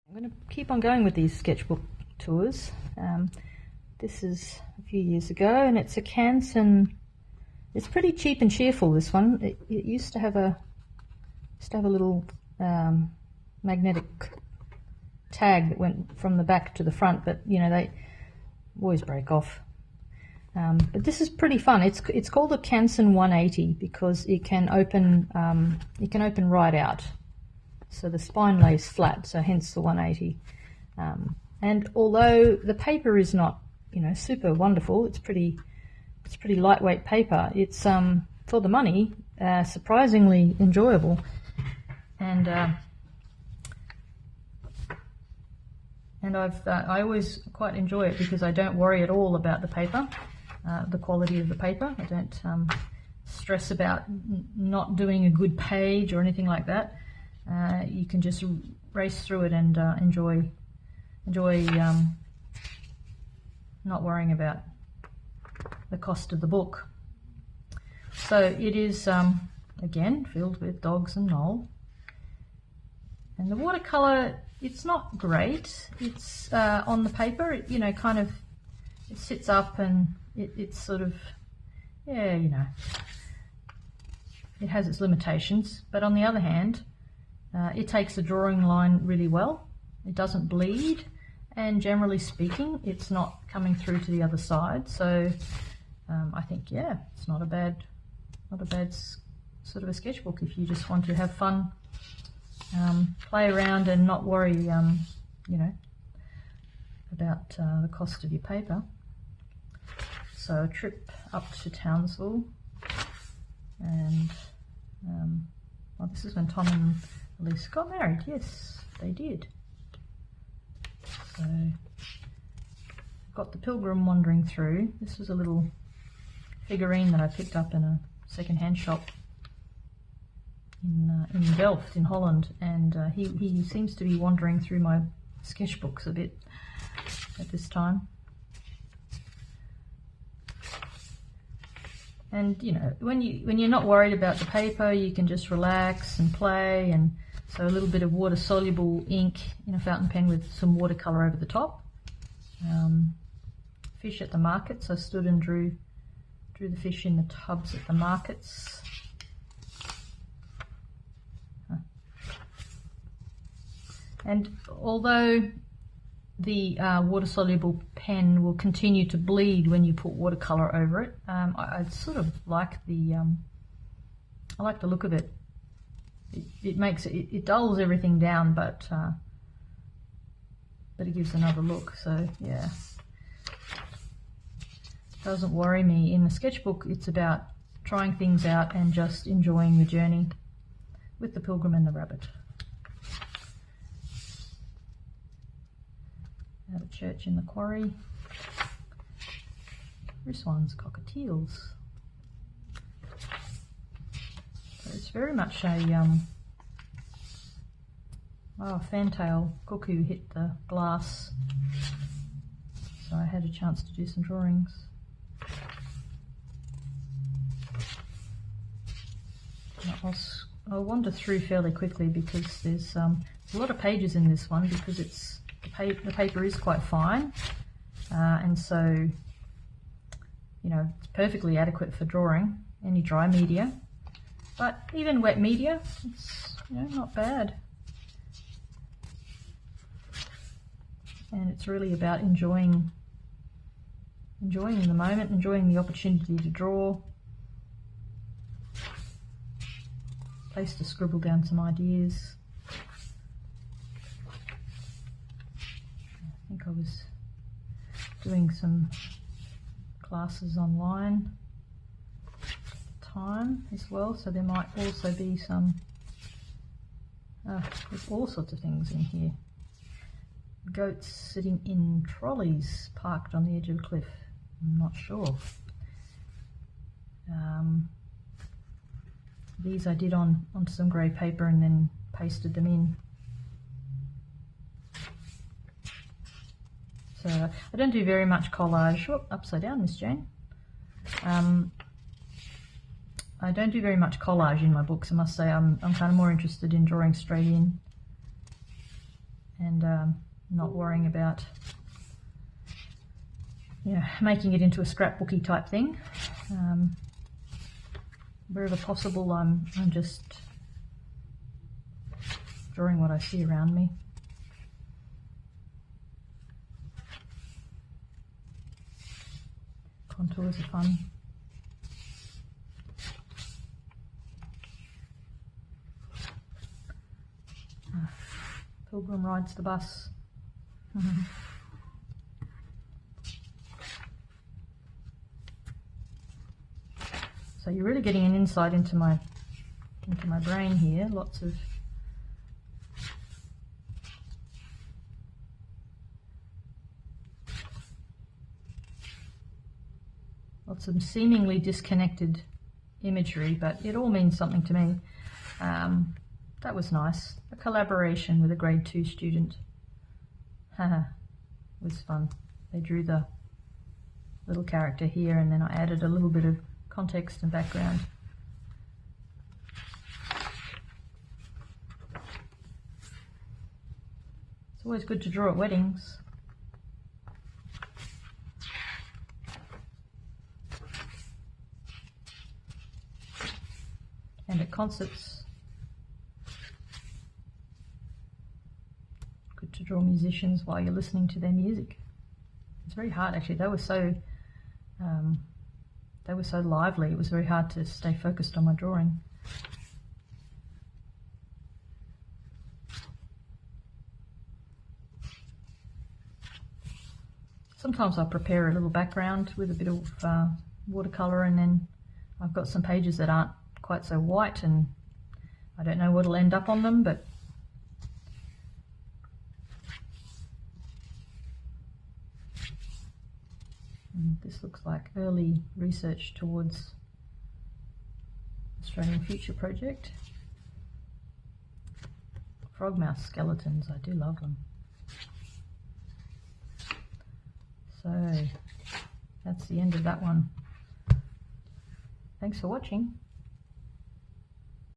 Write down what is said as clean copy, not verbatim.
I'm going to keep on going with these sketchbook tours. This is a few years ago, and it's a Canson. It's pretty cheap and cheerful, this one. It used to have a little magnetic tag that went from the back to the front, but you know, they always break off. But this is pretty fun. It's called a Canson 180 because it can open right out. So the spine lays flat, so hence the 180. And although the paper is not, you know, super wonderful, it's pretty lightweight paper. It's for the money, surprisingly enjoyable, and I always quite enjoy it because I don't worry at all about the paper, the quality of the paper. I don't stress about not doing a good page or anything like that. You can just race through it and enjoy not worrying about the cost of the book. So it is again filled with dogs and Noel, and the watercolor, it's not great. It's on the paper, it, you know, kind of, it sits up and it's sort of, yeah, you know, it has its limitations. But on the other hand, it takes the drawing line really well. It doesn't bleed, and generally speaking, it's not coming through to the other side. So I think, yeah, it's not a bad sort of a sketchbook if you just want to have fun, play around and not worry, you know, about the cost of your paper. So a trip up to Townsville, and well, this is when Tom and Elise got married. Yes, they did. So I've got the Pilgrim wandering through. This was a little figurine that I picked up in a second-hand shop in Delft in Holland, and he seems to be wandering through my sketchbooks a bit at this time. And you know, when you're not worried about the paper, you can just relax and play. And so a little bit of water-soluble ink in a fountain pen with some watercolor over the top. Fish at the markets. I stood and drew the fish in the tubs at the markets. And although the water-soluble pen will continue to bleed when you put watercolor over it, I sort of like the I like the look of it. It makes it dulls everything down, but it gives another look. So yeah, doesn't worry me. In the sketchbook, it's about trying things out and just enjoying the journey with the Pilgrim and the Rabbit. At a church in the quarry. This one's cockatiels. So it's very much a fantail cuckoo hit the glass, so I had a chance to do some drawings. I'll wander through fairly quickly because there's a lot of pages in this one, because it's the paper is quite fine, and so, you know, it's perfectly adequate for drawing any dry media, but even wet media, it's, you know, not bad. And it's really about enjoying the moment, enjoying the opportunity to draw, place to scribble down some ideas. I think I was doing some classes online at the time as well, so there might also be some, there's all sorts of things in here. Goats sitting in trolleys parked on the edge of a cliff. I'm not sure. These I did onto some grey paper and then pasted them in. So I don't do very much collage. Oh, upside down, Miss Jane. I don't do very much collage in my books, I must say. I'm kind of more interested in drawing straight in. and not worrying about, you know, making it into a scrapbooky type thing. Wherever possible, I'm just drawing what I see around me. Contours are fun. Pilgrim rides the bus. So you're really getting an insight into my brain here. Lots of seemingly disconnected imagery, but it all means something to me. That was nice. A collaboration with a grade 2 student. Was fun. They drew the little character here, and then I added a little bit of context and background. It's always good to draw at weddings. And at concerts. Good to draw musicians while you're listening to their music. It's very hard, actually. They were so lively. It was very hard to stay focused on my drawing. Sometimes I prepare a little background with a bit of watercolour, and then I've got some pages that aren't quite so white, and I don't know what'll end up on them, but this looks like early research towards Australian Future Project. Frogmouth skeletons, I do love them. So that's the end of that one. Thanks for watching.